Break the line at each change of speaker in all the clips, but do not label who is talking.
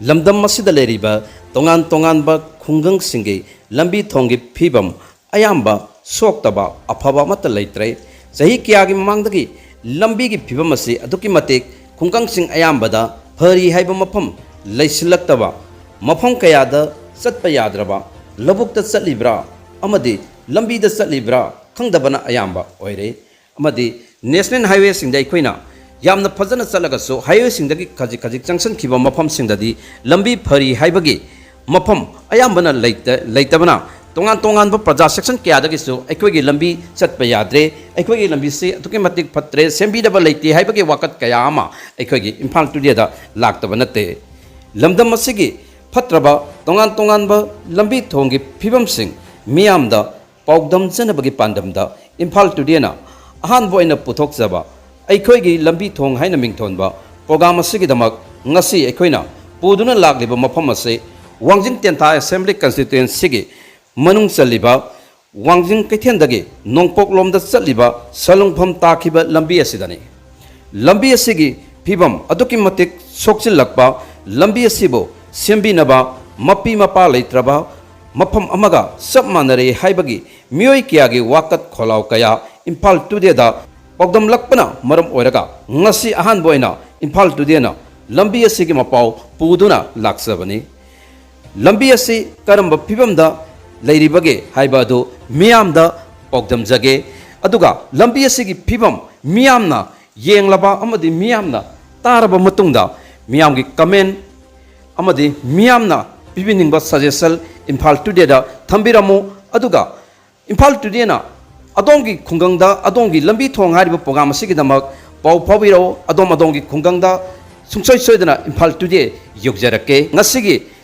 lamdam masida leriba tongan tonganba khungang singi lambi thongi phibam ayamba soktaba afaba mata leitre sahi kiyagi mamangdagi lambi gi phibam asi aduki matik khungang sing ayambada phari haiba mafam leisilактaba mafam kayada satpa yadraba labukta satlibra amadi lambi da satlibra khangdabana ayamba oire amadi national highway sing dai khoina yamna fazana salagaso highway sing dagi khajik khajik junction khiba mafam sing dadi lambi phari haibagi mafam ayambana leitabana tongan tongan ba praja section kya dagi so aikhoigi lambi chatpa yadre aikhoigi lambi se tuki matik phatre sembi da ba leite haibagi wakat kaya ama aikhoigi imphal to da laktaba nate lamdam asigi phatraba tongan tongan ba lambi thongi phibam sing miyamda paugdam janabagi pandamda imphal to na ahan boina puthok jaba aikhoigi lambi thong haina mingthonba program asigi damak ngasi aikhoina puduna lagliba mafam ase Wangjing Tentha Assembly Constituency gi manung chaliba Wangjing kaithendagi nongpok lomda chaliba Salungpham takhiba lambi asidani lambi asigi phibam aduki matik sokchilakpa lambi asibo sembinaba mapi mapa leitraba mafam amaga sab manare haibagi mioi kiyagi wakat kholaw kaya Imphal today da pogdam lakpana maram oiraga ngasi ahan boina Imphal today na lambi asigi mapau puduna laksabani lambi asi karamba phibamda leiribage haibadu miyamda pogdam jage aduga lambi asigi phibam miyamna yenglaba amadi miyamna taraba matungda miyamgi comment amadi miyamna pibiningba suggestion Imphal today da thambiramu aduga Imphal today na adongi khungangda adongi lambi thong hariba program asigi damak pau phawiro adongi khungangda sungsoi soidana Imphal today yogjarake ngasigi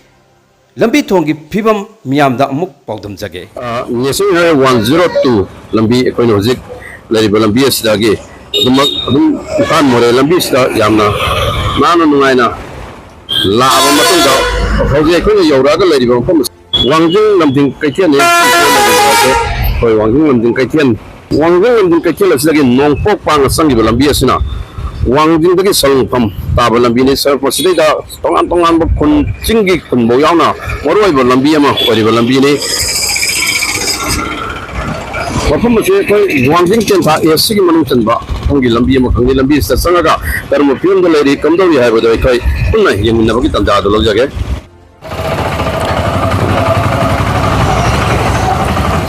lambi thongi phibam miyamda amuk paudam jage
national 102 lambi ekoi hojik lariba lambi asidagi adum kan more lambi sida yamna nanu nungaina laaba matunda hoje ekoi yoraga lariba pham Wangjing lamding kaitian ne hoi Wangjing lamding kaitian asidagi nongpok pang sangi lambi asina Wangjing dagi Salungpham taba lambi ni sar pasida tongan tongan ba khun chingi khun bo yauna moroi ba lambi ama ori ba lambi ni wafam se koi Wangjing Tentha esigi manung chanba ongi lambi ama khangni lambi sa sangaga karma film da leri kamdori hai ba doi kai punna yemin na bagi tanda do logjage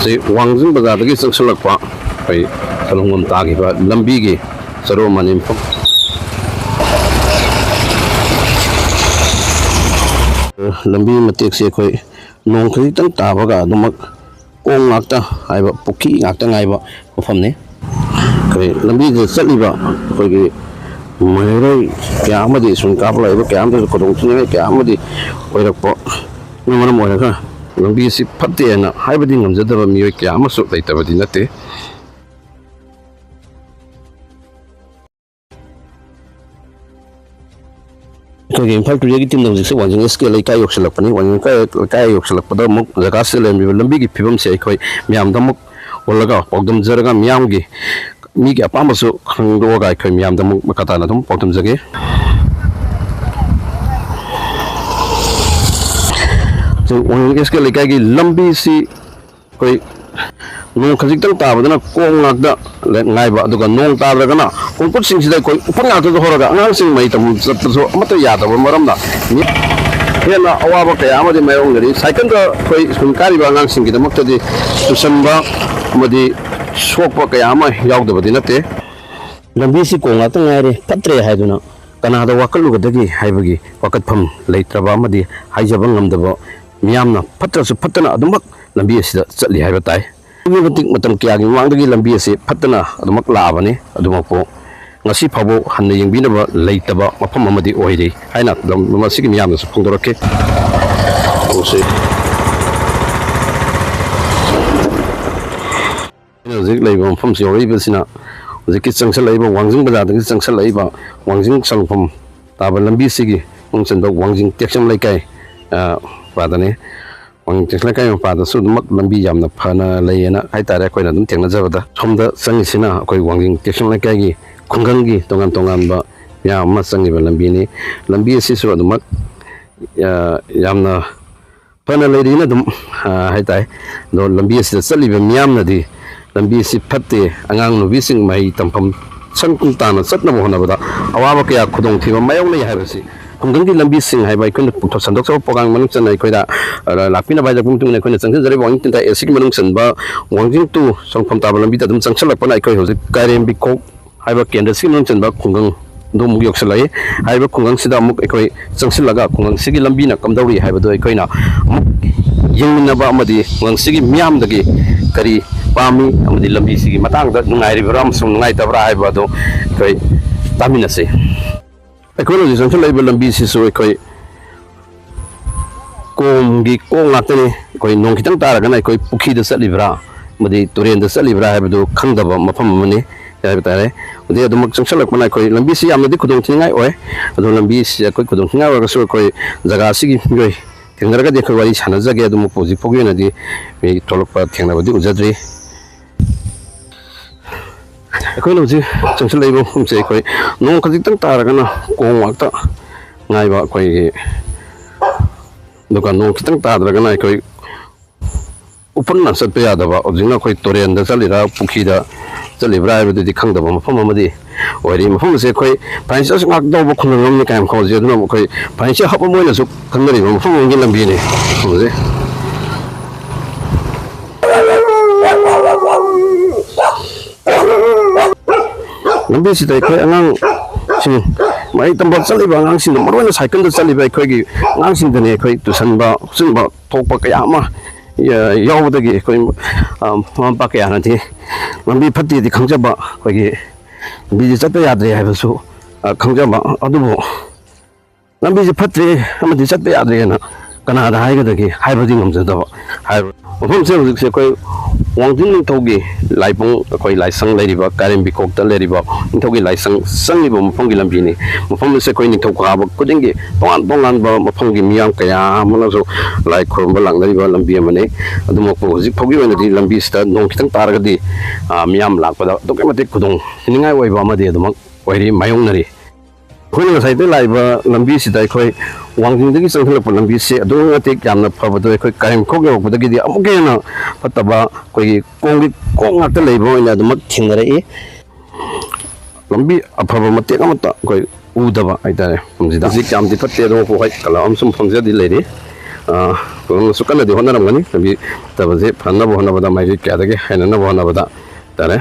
se Wangjing bazar dagi sangsalakpa kai Salungpham tagi ba lambi gi saro manim pham lambi matek se khoi nong khri tang tabaga dumak kong ngakta haiba pukhi ngakta ngaiba mafam ne kai lambi de chaliba khoi gi mairoi kya amadi sun kapla iba kya amadi kodong chune kya amadi oirakpo namana moiraka lambi si phatte na haibadi ngamjadaba mioi kya amasu leitabadi nate Kaya Imphal today ki team na jise Wangjing SK lai kai yoksalak pani Wangjing kai yoksalak pada muk jaga se lembi lambi ki phibam se khoi miyam da muk olaga pogdam jaraga miyam gi mi ki apam su khangdo ga khoi miyam da muk makata na dum pogdam jage so Wangjing SK lai kai gi lambi si khoi nong khajik tang tabadana kong ngakda ngaiba aduga nong tadragana kongput sing sidai koi upang ngakda horaga angal sing mai tam so amata yadaba maramda hena awaba kaya amadi mayong gari cycle ka koi sunkari ba ngang sing gidamak tadi tusanba amadi sokpa kaya ama yaudaba dinate lambi si kong ngakda ngaire patre haiduna kanada wakalugadagi haibagi wakatpham leitraba amadi haijaba ngamdaba miyamna patra su patana adumak lambi asida chatli haiba tai matik matam kya gi wangdagi lambi ase phatana adumak laabani adumak po ngasi phabo hanna yengbinaba leitaba mafam amadi oire haina masigi miyamna su phongdorake ose zik leiba mafam si ori besina ziki changsal leiba Wangjing bazar dagi changsal leiba Wangjing Salungpham taba lambi sigi mungchanba Wangjing teksam leikai padane Wangjing teksam leikai pada su mak lambi yamna phana leina haitare koina dum thengna jabada somda sangisina koi Wangjing teksam leikai gi khunggang gi tongan tongan ba ya ma sangi ba lambi ni lambi si su mak ꯌꯥꯝꯅ ꯐꯅ ꯂꯩꯔꯤꯅ ꯑꯗꯨꯝ ꯍꯥꯏꯇꯥꯔꯦ ꯑꯗꯣ ꯂꯝꯕꯤ ꯑꯁꯤꯗ ꯆꯠꯂꯤꯕ ꯃꯤꯌꯥꯝꯅꯗꯤ ꯂꯝꯕꯤ ꯑꯁꯤ ꯐꯠꯇꯦ ꯑꯉꯥꯡ ꯅꯨꯕꯤꯁꯤꯡ ꯃꯍꯩ ꯇꯝꯐꯝ ꯁꯪ ꯇꯥꯅ ꯆꯠꯅꯕ ꯍꯣꯠꯅꯕꯗ ꯑꯋꯥꯕ ꯀꯌꯥ ꯈꯨꯗꯣꯡꯊꯤꯕ ꯃꯥꯌꯣꯛꯅꯩ ꯍꯥꯏꯕꯁꯤ ꯈꯨꯡꯒꯪꯒꯤ ꯂꯝꯕꯤꯁꯤꯡ ꯍꯥꯏꯕ ꯑꯩꯈꯣꯏꯅ ꯁꯟꯗꯣꯛꯆꯕ ꯄ꯭ꯔꯣꯒ꯭ꯔꯥꯝ ꯃꯅꯨꯡ ꯆꯟꯅ ꯑꯩꯈꯣꯏꯗ ꯂꯥꯛꯄꯤꯅꯕ ꯍꯥꯏꯖꯔꯛꯄ ꯃꯇꯨꯡ ꯏꯟꯅ ꯑꯩꯈꯣꯏꯅ ꯆꯪꯁꯤꯟꯖꯔꯤꯕ ꯋꯥꯡꯖꯤꯡ ꯇꯦꯟꯊꯥ ꯑꯁꯤꯒꯤ ꯃꯅꯨꯡ ꯆꯟꯕ ꯋꯥꯡꯖꯤꯡ ꯇꯨ ꯁꯂꯨꯡꯐꯝ ꯇꯥꯕ ꯂꯝꯕꯤꯗ ꯑꯗꯨꯝ ꯆꯪꯁꯤꯜꯂꯛꯄꯅ ꯑꯩꯈꯣꯏ ꯍꯧꯖꯤꯛ ꯀꯥꯏꯔꯦꯝꯕꯤꯈꯣꯛ ꯍꯥꯏꯕ ꯀꯦꯟꯗ꯭ꯔꯁꯤꯒꯤ ꯃꯅꯨꯡ ꯆꯟꯕ ꯈꯨꯡꯒꯪ ꯑꯗꯨ ꯑꯃꯨꯛ ꯌꯧꯁꯤꯜꯂꯛꯏ ꯍꯥꯏꯔꯤꯕ ꯈꯨꯡꯒꯪꯁꯤꯗ ꯑꯃꯨꯛ ꯑꯩꯈꯣꯏ ꯆꯪꯁꯤꯜꯂꯒ ꯈꯨꯡꯒꯪꯁꯤꯒꯤ ꯂꯝꯕꯤꯅ ꯀꯝꯗꯧꯔꯤ ꯍꯥꯏꯕꯗꯨ ꯑꯩꯈꯣꯏꯅ ꯑꯃꯨꯛ ꯌꯦꯡꯃꯤꯟꯅꯕ ꯑꯃꯗꯤ ꯈꯨꯡꯒꯪꯁꯤꯒꯤ ꯃꯤꯌꯥꯝꯗꯒꯤ ꯀꯔꯤ ꯄꯥꯝꯃꯤ ꯑꯃꯗꯤ ꯂꯝꯕꯤꯁꯤꯒꯤ ꯃꯇꯥꯡꯗ ꯅꯨꯡꯉꯥꯏꯔꯤꯕ꯭ꯔꯥ ꯑꯃꯁꯨꯡ ꯅꯨꯡꯉꯥꯏꯇꯕ꯭ꯔꯥ ꯍꯥꯏꯕ ꯑꯗꯨ ꯑꯩꯈꯣꯏ ꯇꯥꯃꯤꯟꯅꯁꯤ ꯑꯩꯈꯣꯏꯅ ꯍꯧꯖꯤꯛ ꯆꯪꯁꯤꯜꯂꯛꯏꯕ ꯂꯝꯕꯤꯁꯤꯁꯨ ꯑꯩꯈꯣꯏ ꯀꯣꯝꯒꯤ ꯀꯣꯝ ꯉꯥꯛꯇꯅꯤ ꯑꯩꯈꯣꯏ ꯅꯣꯡ ꯈꯤꯇꯪ ꯇꯥꯔꯒꯅ ꯑꯩꯈꯣꯏ ꯄꯨꯈ꯭ꯔꯤꯗ ꯆꯠꯂꯤꯕ꯭ꯔꯥ ꯑꯃꯗꯤ ꯇꯨꯔꯦꯟꯗ ꯆꯠꯂꯤꯕ꯭ꯔꯥ ꯍꯥꯏꯕꯗꯨ ꯈꯪꯗꯕ ꯃꯐꯝ ꯑꯃꯅꯤ ꯍꯥꯏꯕ ꯇꯥꯔꯦ ꯑꯗꯩ ꯑꯗꯨꯃꯛ ꯆꯪꯁꯤꯜꯂꯛꯄꯅ ꯑꯩꯈꯣꯏ ꯂꯝꯕꯤꯁꯤ ꯌꯥꯝꯅꯗꯤ ꯈꯨꯗꯣꯡꯊꯤꯅꯤꯡꯉꯥꯏ ꯑꯣꯏ ꯑꯗꯣ ꯂꯝꯕꯤꯁꯤ ꯑꯩꯈꯣꯏ ꯈꯨꯗꯣꯡꯊꯤꯅꯤꯡꯉꯥꯏ ꯑꯣꯏꯔꯒꯁꯨ ꯑꯩꯈꯣꯏ ꯖꯒꯥ ꯑꯁꯤꯒꯤ ꯃꯤꯑꯣꯏ ꯊꯦꯡꯅꯔꯒꯗꯤ ꯑꯩꯈꯣꯏ ꯋꯥꯔꯤ ꯁꯥꯟꯅꯖꯒꯦ ꯑꯗꯨꯃꯛ ꯍꯧꯖꯤꯛ ꯐꯥꯎꯒꯤ ꯑꯣꯏꯅꯗꯤ ꯃꯤ ꯊꯣꯛꯂꯛꯄ ꯊꯦꯡꯅꯕꯗꯤ ꯎꯖꯗ꯭ꯔꯤ ꯑꯩꯈꯣꯏꯅ ꯍꯧꯖꯤꯛ ꯆꯪꯁꯤꯜꯂꯛꯏꯕ ꯃꯐꯝꯁꯦ ꯑꯩꯈꯣꯏ ꯅꯣꯡ ꯈꯖꯤꯛꯇꯪ ꯇꯥꯔꯒꯅ ꯀꯣꯝ ꯉꯥꯛꯇ ꯉꯥꯏꯕ ꯑꯩꯈꯣꯏꯒꯤ ꯑꯗꯨꯒ ꯅꯣꯡ ꯈꯤꯇꯪ ꯇꯥꯗ꯭ꯔꯒꯅ ꯑꯩꯈꯣꯏ ꯎꯐꯨꯟꯅ ꯆꯠꯄ ꯌꯥꯗꯕ ꯍꯧꯖꯤꯛꯅ ꯑꯩꯈꯣꯏ ꯇꯨꯔꯦꯟꯗ ꯆꯠꯂꯤꯔꯥ ꯄꯨꯈ꯭ꯔꯤꯗ ꯆꯠꯂꯤꯕ꯭ꯔꯥ ꯍꯥꯏꯕꯗꯨꯗꯤ ꯈꯪꯗꯕ ꯃꯐꯝ ꯑꯃꯗꯤ ꯑꯣꯏꯔꯤ ꯃꯐꯝ ꯑꯁꯤ ꯑꯩꯈꯣꯏ ꯐꯥꯏꯅꯥꯟꯁꯤꯌꯦꯜꯁꯨ ꯉꯥꯛ ꯇꯧꯕ ꯈꯨꯡꯒꯪ ꯑꯃꯅꯤ ꯀꯥꯏꯅ ꯈꯪꯖꯩ ꯑꯗꯨꯅ ꯑꯩꯈꯣꯏ ꯐꯥꯏꯅꯥꯟꯁꯤꯌꯦꯜ ꯍꯕ ꯑꯃ ꯑꯣꯏꯅꯁꯨ ꯈꯪꯅꯔꯤꯕ ꯃꯐꯝ ꯑꯃꯒꯤ ꯂꯝꯕꯤꯅꯤ ꯃꯐꯝꯁꯦ ꯂꯝꯕꯤꯁꯤꯗ ꯑꯩꯈꯣꯏ ꯑꯉꯥꯡꯁꯤꯡ ꯃꯍꯩ ꯇꯝꯕ ꯆꯠꯂꯤꯕ ꯑꯉꯥꯡꯁꯤꯡꯗ ꯃꯔꯨꯑꯣꯏꯅ ꯁꯥꯏꯀꯜꯗ ꯆꯠꯂꯤꯕ ꯑꯩꯈꯣꯏꯒꯤ ꯑꯉꯥꯡꯁꯤꯡꯗꯅꯤ ꯑꯩꯈꯣꯏ ꯇꯨꯁꯟꯕ ꯈꯣꯠꯆꯤꯟꯕ ꯊꯣꯛꯄ ꯀꯌꯥ ꯑꯃ ꯌꯥꯎꯕꯗꯒꯤ ꯑꯩꯈꯣই ꯃꯃꯥ ꯃꯄꯥ ꯀꯌꯥꯅꯗꯤ ꯂꯝꯕꯤ ꯐꯠꯇꯦꯗꯤ ꯈꯪꯖꯕ ꯑꯩꯈꯣꯏꯒꯤ ꯂꯝꯕꯤꯁꯤ ꯆꯠꯄ ꯌꯥꯗ꯭ꯔꯦ ꯍꯥꯏꯕꯁꯨ ꯈꯪꯖꯕ ꯑꯗꯨꯕꯨ ꯂꯝꯕꯤꯁꯤ ꯐꯠꯇ꯭ꯔꯦ ꯑꯃꯗꯤ ꯆꯠꯄ ꯌꯥꯗ꯭ꯔꯦꯅ ꯀꯅꯥꯗ ꯍꯥꯏꯒꯗꯒꯦ ꯍꯥꯏꯕꯗꯤ ꯉꯝꯖꯗꯕ ꯃꯐꯝꯁꯦ ꯍꯧꯖꯤꯛꯁꯦ ꯑꯩꯈꯣꯏ ꯋꯥꯡꯖꯤꯡ ꯅꯤꯡꯊꯧꯒꯤ ꯂꯥꯏꯕꯨꯡ ꯑꯩꯈꯣꯏ ꯂꯥꯏꯁꯪ ꯂꯩꯔꯤꯕ ꯀꯥꯏꯔꯦꯝꯕꯤꯈꯣꯛꯇ ꯂꯩꯔꯤꯕ ꯅꯤꯡꯊꯧꯒꯤ ꯂꯥꯏꯁꯪ ꯆꯪꯂꯤꯕ ꯃꯐꯝꯒꯤ ꯂꯝꯕꯤꯅꯤ ꯃꯐꯝ ꯑꯁꯤ ꯑꯩꯈꯣꯏ ꯅꯤꯡꯊꯧ ꯀꯥꯕ ꯈꯨꯗꯤꯡꯒꯤ ꯇꯣꯉꯥꯟ ꯇꯣꯉꯥꯟꯕ ꯃꯐꯝꯒꯤ ꯃꯤꯌꯥꯝ ꯀꯌꯥ ꯑꯃꯅꯁꯨ ꯂꯥꯏ ꯈꯨꯔꯨꯝꯕ ꯂꯥꯛꯅꯔꯤꯕ ꯂꯝꯕꯤ ꯑꯃꯅꯤ ꯑꯗꯨꯃꯛꯄꯨ ꯍꯧꯖꯤꯛ ꯐꯥꯎꯒꯤ ꯑꯣꯏꯅꯗꯤ ꯂꯝꯕꯤꯁꯤꯗ ꯅꯣꯡ ꯈꯤꯇꯪ ꯇꯥꯔꯒꯗꯤ ꯃꯤꯌꯥꯝ ꯂꯥꯛꯄꯗ ꯑꯗꯨꯛꯀꯤ ꯃꯇꯤꯛ ꯈꯨꯗꯣꯡ ꯊꯤꯅꯤꯡꯉꯥꯏ ꯑꯣꯏꯕ ꯑꯃꯗꯤ ꯑꯗꯨꯃꯛ ꯑꯣꯏꯔꯤ ꯃꯥꯌꯣꯛꯅꯔꯤ ꯑꯩꯈꯣꯏꯅ ꯉꯁꯥꯏꯗꯒꯤ ꯂꯥꯛꯏꯕ ꯂꯝꯕꯤꯁꯤꯗ ꯑꯩꯈꯣꯏ ꯋꯥꯡꯖꯤꯡꯗꯒꯤ ꯆꯪꯁꯤꯜꯂꯛꯄ ꯂꯝꯕꯤꯁꯤ ꯑꯗꯨꯛꯀꯤ ꯃꯇꯤꯛ ꯌꯥꯝꯅ ꯐꯕꯗꯣ ꯑꯩꯈꯣꯏ ꯀꯥꯏꯔꯦꯝꯈꯣꯛ ꯌꯧꯔꯛꯄꯗꯒꯤꯗꯤ ꯑꯃꯨꯛꯀ ꯍꯦꯟꯅ ꯐꯠꯇꯕ ꯑꯩꯈꯣꯏꯒꯤ ꯀꯣꯝꯒꯤ ꯀꯣꯛ ꯉꯥꯛꯇ ꯂꯩꯕ ꯑꯣꯏꯅ ꯑꯗꯨꯃꯛ ꯊꯦꯡꯅꯔꯛꯏ ꯂꯝꯕꯤ ꯑꯐꯕ ꯃꯇꯦꯛ ꯑꯃꯠꯇ ꯑꯩꯈꯣꯏ ꯎꯗꯕ ꯍꯥꯏꯇꯥꯔꯦ ꯃꯐꯝꯁꯤꯗ ꯍꯧꯖꯤꯛ ꯌꯥꯝꯗꯤ ꯐꯠꯇꯦ ꯑꯗꯨꯕꯨ ꯍꯣꯏ ꯀꯂꯥ ꯑꯃꯁꯨꯡ ꯐꯪꯖꯗꯤ ꯂꯩꯔꯤ ꯒꯣꯔꯃꯦꯟꯅꯁꯨ ꯀꯟꯅꯗꯤ ꯍꯣꯠꯅꯔꯝꯒꯅꯤ ꯂꯝꯕꯤ ꯐꯠꯇꯕꯁꯦ ꯐꯅꯕ ꯍꯣꯠꯅꯕꯗ ꯃꯥꯏꯀꯩ ꯀꯌꯥꯗꯒꯤ ꯍꯩꯅꯅꯕ ꯍꯣꯠꯅꯕꯗ ꯍꯥꯏꯇꯥꯔꯦ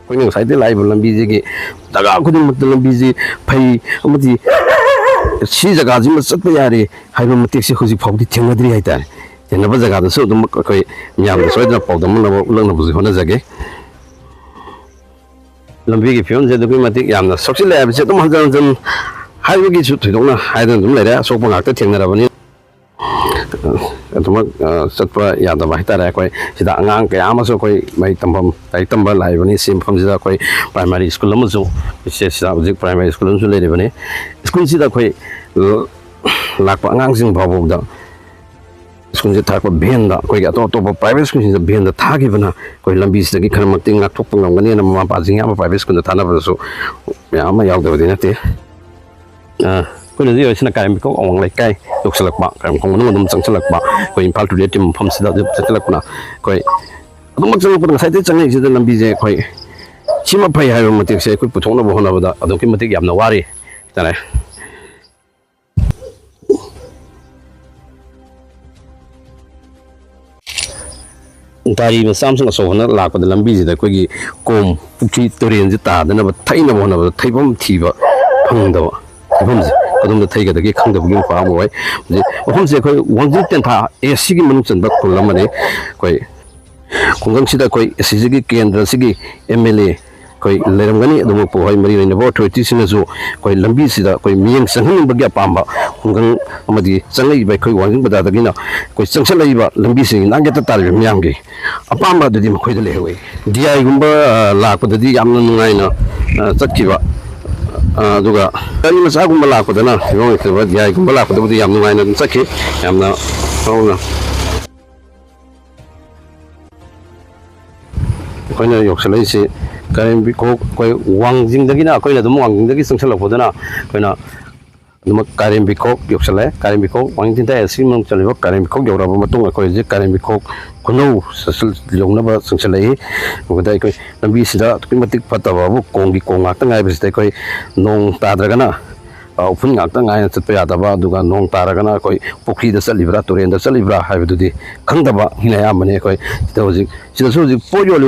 ꯑꯩꯈꯣꯏꯅ ꯉꯁꯥꯏꯗꯒꯤ ꯂꯥꯛꯏꯕ ꯂꯝꯕꯤꯁꯤꯒꯤ ꯖꯒꯥ ꯈꯨꯗꯤꯡꯃꯛꯇ ꯂꯝꯕꯤꯁꯤ ꯐꯩ ꯑꯃꯗꯤ ꯁꯤ ꯖꯒꯥꯁꯤꯃ ꯆꯠꯄ ꯌꯥꯔꯦ ꯍꯥꯏꯕ ꯃꯇꯦꯛꯁꯦ ꯍꯧꯖꯤꯛ ꯐꯥꯎꯗꯤ ꯊꯦꯡꯅꯗ꯭ꯔꯤ ꯍꯥꯏꯇꯥꯔꯦ ꯊꯦꯡꯅꯕ ꯖꯒꯥꯗꯁꯨ ꯑꯗꯨꯝ ꯑꯩꯈꯣই ꯃꯤꯌꯥꯝꯗ ꯁꯣꯏꯗꯅ ꯄꯥꯎꯗꯝꯅꯅꯕ ꯎꯠꯂꯛꯅꯕꯁꯨ ꯍꯣꯠꯅꯖꯒꯦ ꯂꯝꯕꯤꯒꯤ ꯐꯤꯕꯝꯁꯦ ꯑꯗꯨꯛꯀꯤ ꯃꯇꯤꯛ ꯌꯥꯝꯅ ꯁꯣꯛꯆꯤꯜꯂꯦ ꯍꯥꯏꯕꯁꯦ ꯑꯗꯨꯝ ꯍꯟꯖꯤꯟ ꯍꯟꯖꯤꯟ ꯍꯥꯏꯕꯒꯤꯁꯨ ꯊꯣꯏꯗꯣꯛꯅ ꯍꯥꯏꯗꯅ ꯑꯗꯨꯝ ꯂꯩꯔꯦ ꯑꯁꯣꯛꯄ ꯉꯥꯛꯇ ꯊꯦꯡꯅꯔꯕꯅꯤ ꯑꯗꯨꯃꯛ ꯆꯠꯄ ꯌꯥꯗꯕ ꯍꯥꯏꯇꯥꯔꯦ ꯑꯩꯈꯣꯏ ꯁꯤꯗ ꯑꯉꯥꯡ ꯀꯌꯥ ꯑꯃꯁꯨ ꯑꯩꯈꯣꯏ ꯃꯍꯩ ꯇꯝꯐꯝ ꯂꯥꯏꯔꯤꯛ ꯇꯝꯕ ꯂꯥꯛꯏꯕꯅꯤ ꯁꯤ ꯃꯐꯝꯁꯤꯗ ꯑꯩꯈꯣꯏ ꯄ꯭ꯔꯥꯏꯃꯥꯔꯤ ꯁ꯭ꯀꯨꯜ ꯑꯃꯁꯨ ꯁꯤꯗ ꯍꯧꯖꯤꯛ ꯄ꯭ꯔꯥꯏꯃꯥꯔꯤ ꯁ꯭ꯀꯨꯜ ꯑꯃꯁꯨ ꯂꯩꯔꯤꯕꯅꯤ ꯁ꯭ꯀꯨꯜꯁꯤꯗ ꯑꯩꯈꯣꯏ ꯂꯥꯛꯄ ꯑꯉꯥꯡꯁꯤꯡ ꯐꯥꯎꯕꯗ ꯁ꯭ꯀꯨꯜꯁꯦ ꯊꯥꯔꯛꯄ ꯚꯦꯟꯗ ꯑꯩꯈꯣꯏꯒꯤ ꯑꯇꯣꯞ ꯑꯇꯣꯞꯄ ꯄ꯭ꯔꯥꯏꯚꯦꯠ ꯁ꯭ꯀꯨꯜꯁꯤꯡꯗ ꯚꯦꯟꯗ ꯊꯥꯈꯤꯕꯅ ꯑꯩꯈꯣꯏ ꯂꯝꯕꯤꯁꯤꯗꯒꯤ ꯈꯔꯃꯛꯇꯤ ꯉꯥꯛꯊꯣꯛꯄ ꯉꯝꯒꯅꯤꯅ ꯃꯃꯥ ꯃꯄꯥꯁꯤꯡ ꯌꯥꯝꯅ ꯄ꯭ꯔꯥꯏꯚꯦꯠ ꯁ꯭ꯀꯨꯜꯗ ꯊꯥꯅꯕꯗꯁꯨ ꯃꯌꯥꯝ ꯑꯃ ꯌꯥꯎꯗꯕꯗꯤ ꯅꯠꯇꯦ ꯑꯩꯈꯣꯏꯅ ꯍꯧꯖꯤꯛ ꯑꯣꯏꯁꯤꯅ ꯀꯥꯏꯔꯦꯝꯕꯤꯈꯣꯛ ꯑꯋꯥꯡ ꯂꯩꯀꯥꯏ ꯌꯧꯁꯤꯜꯂꯛꯄ ꯀꯥꯏꯔꯦꯝꯕꯤꯈꯣꯛ ꯃꯅꯨꯡ ꯑꯗꯨꯝ ꯆꯪꯁꯤꯜꯂꯛꯄ ꯑꯩꯈꯣꯏ ꯏꯝꯐꯥꯜ ꯇꯨ ꯗꯦꯠꯀꯤ ꯃꯐꯝꯁꯤꯗ ꯑꯗꯨꯝ ꯆꯪꯁꯤꯜꯂꯛꯄꯅ ꯑꯩꯈꯣꯏ ꯑꯗꯨꯃꯛ ꯆꯪꯉꯛꯄꯗ ꯉꯁꯥꯏꯗꯒꯤ ꯆꯪꯉꯛꯏꯁꯤꯗ ꯂꯝꯕꯤꯁꯦ ꯑꯩꯈꯣꯏ ꯁꯤꯃ ꯐꯩ ꯍꯥꯏꯕ ꯃꯇꯤꯛꯁꯦ ꯑꯩꯈꯣꯏ ꯄꯨꯊꯣꯛꯅꯕ ꯍꯣꯠꯅꯕꯗ ꯑꯗꯨꯛꯀꯤ ꯃꯇꯤꯛ ꯌꯥꯝꯅ ꯋꯥꯔꯤ ꯍꯥꯏꯇꯥꯔꯦ ꯒꯥꯔꯤ ꯃꯆꯥ ꯑꯃꯁꯨꯡ ꯑꯆꯧꯕꯅ ꯂꯥꯛꯄꯗ ꯂꯝꯕꯤꯁꯤꯗ ꯑꯩꯈꯣꯏꯒꯤ ꯀꯣꯝ ꯄꯨꯈ꯭ꯔꯤ ꯇꯨꯔꯦꯟꯁꯦ ꯇꯥꯗꯅꯕ ꯊꯩꯅꯕ ꯍꯣꯠꯅꯕꯗ ꯊꯩꯐꯝ ꯊꯤꯕ ꯐꯪꯗꯕ ꯃꯐꯝꯁꯦ ꯀꯗꯣꯝꯗ ꯊꯩꯒꯗꯒꯦ ꯈꯪꯗꯕꯒꯤ ꯃꯄꯥ ꯑꯃ ꯑꯣꯏ ꯃꯐꯝꯁꯦ ꯑꯩꯈꯣꯏ ꯋꯥꯡꯖꯤꯡ ꯇꯦꯟꯊꯥ ꯑꯦꯁꯤꯒꯤ ꯃꯅꯨꯡ ꯆꯟꯕ ꯈꯨꯜ ꯑꯃꯅꯤ ꯑꯩꯈꯣꯏ ꯈꯨꯡꯒꯪꯁꯤꯗ ꯑꯩꯈꯣꯏ ꯑꯁꯤꯒꯤ ꯀꯦꯟꯗ꯭ꯔꯁꯤꯒꯤ MLA ꯑꯩꯈꯣꯏ ꯂꯩꯔꯝꯒꯅꯤ ꯑꯗꯨꯃꯛꯄꯨ ꯍꯣꯏ ꯃꯔꯤ ꯂꯩꯅꯕ ꯑꯣꯊꯣꯔꯤꯇꯤꯁꯤꯡꯅꯁꯨ ꯑꯩꯈꯣꯏ ꯂꯝꯕꯤꯁꯤꯗ ꯑꯩꯈꯣꯏ ꯃꯤꯠꯌꯦꯡ ꯆꯪꯍꯟꯅꯤꯡꯕꯒꯤ ꯑꯄꯥꯝꯕ ꯈꯨꯡꯒꯪ ꯑꯃꯗꯤ ꯆꯪꯂꯛꯏꯕ ꯑꯩꯈꯣꯏ ꯋꯥꯡꯖꯤꯡ ꯕꯖꯥꯔꯗꯒꯤꯅ ꯑꯩꯈꯣꯏ ꯆꯪꯁꯤꯜꯂꯛꯏꯕ ꯂꯝꯕꯤꯁꯤꯡ ꯅꯥꯛꯌꯦꯠꯇ ꯇꯥꯔꯤꯕ ꯃꯤꯌꯥꯝꯒꯤ ꯑꯄꯥꯝꯕ ꯑꯗꯨꯗꯤ ꯃꯈꯣꯏꯗ ꯂꯩꯍꯧꯏ DIꯒꯨꯝꯕ ꯂꯥꯛꯄꯗꯗꯤ ꯌꯥꯝꯅ ꯅꯨꯡꯉꯥꯏꯅ ꯆꯠꯈꯤꯕ ꯑꯗꯨꯒ ꯒꯥꯔꯤ ꯃꯆꯥꯒꯨꯝꯕ ꯂꯥꯛꯄꯗꯅ ꯐꯤꯕꯝ ꯂꯩꯇꯕ DIꯒꯨꯝꯕ ꯂꯥꯛꯄꯗꯕꯨꯗꯤ ꯌꯥꯝ ꯅꯨꯡꯉꯥꯏꯅ ꯑꯗꯨꯝ ꯆꯠꯈꯤ ꯌꯥꯝꯅ ꯍꯧꯅ ꯑꯩꯈꯣꯏꯅ ꯌꯧꯁꯤꯜꯂꯛꯏꯁꯤ ꯀꯥꯏꯔꯦꯝꯕꯤꯈꯣꯛ ꯑꯩꯈꯣꯏ ꯋꯥꯡꯖꯤꯡꯗꯒꯤꯅ ꯑꯩꯈꯣꯏꯅ ꯑꯗꯨꯝ ꯋꯥꯡꯖꯤꯡꯗꯒꯤ ꯆꯪꯁꯤꯜꯂꯛꯄꯗꯨꯅ ꯑꯩꯈꯣꯏꯅ Karim Bikok Yoksale, Karim Bikok, Wangjing Tentha Simon Chaliba, Karim Bikok Yoraba Matung, Eikhoigi, Karim Bikok, Kuno, Yonaba, Sansalai, Udaiko, Lambi Sida, Kimatic Patava, Kongi Kongatan, I was take non Tadragana, opening Actan, I answered Payataba, Duga, non Taragana, Poki the Salibra, Turi and the Salibra, have to the Kandaba, Hinayamane, she was Poyo,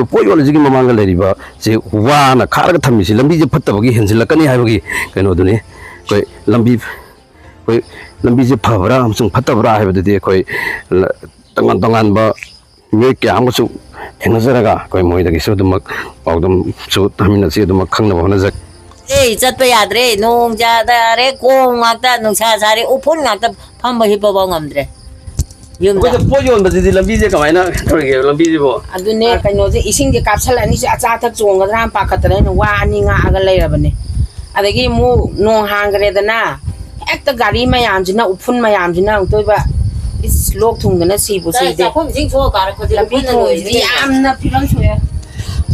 Zigimanga Ladiba, say, Wana, Karatamis, Lambi Patavagi, Hensilakani Havagi, Kanoduni. Lambi se phabra amsung phatabra haibadi koi tangan tangan ba me kya amsu enazaraga koi moidagi sudumak pawdum su tamina se dumak khangna bana jak
chatpa yadre nong jadare ko ngakta nungsa sare upun ngakta phamba hi bawa ngamdre yum
ko poyon badi lambi je kamaina thorge lambi je bo
adune kaino je ising je kapsal ani se acha thak chonga ram pakatre wa ani nga aga leirabane adagi mu nong hangre dana ekta gari mayam jina upun mayam jina utoiba is lok thungdana sibu si de sakhom jing so kar khoje lambi no yamna piram soya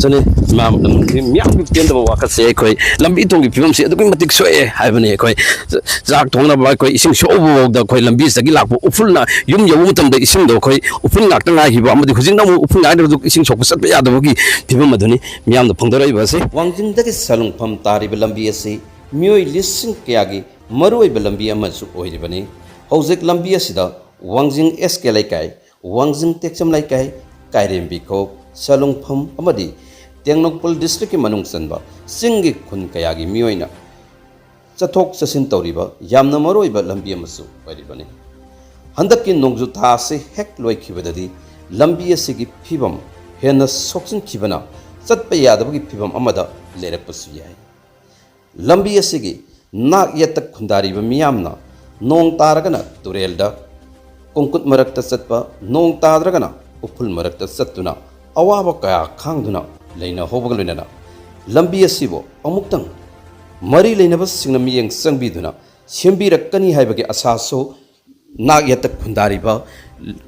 Sani mam miam pienda ba wakat se koi lambi tong gi film se aduk matik soe haibane koi jak thong na ba koi ising sho bo da koi lambi sa gi lakbo uful na yum yawu tam da ising do koi uful ngak ta ngai hi ba amadi khujing na uful ngai da ising shok sat ba ya da gi film maduni miam da phongdora i ba se
Wangjing dagi Salungpham tariba lambi asi mioi lising kayagi maroi lambi amasu oiribani hojik lambi asida Wangjing SK laikai Wangjing Tekcham laikai Kairem Bikok Salungpham amadi Tengnokpul district ki manung sanba singi khun kayagi miyoina chathok chasin tawriba yamna maroiba lambi amasu oiribani handakki nongju tha se hek loi khibadadi lambi asigi phibam hena soksin khibana chatpa yadabagi phibam amada lerakpasu yai lambi asigi nak yatak khundariba miyamna nong taragana turelda kongkut marakta chatpa nong tadragana upul marakta chattuna awaba kaya khangduna leina hobaga loinana lambi asibo amuktang mari leinaba singna miyeng sangbiduna sembirakani haibagi asaso nak yatak khundariba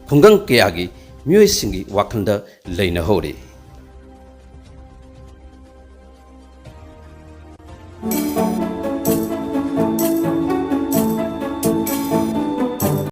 khungang kayagi miyoi singi wakhanda leina hore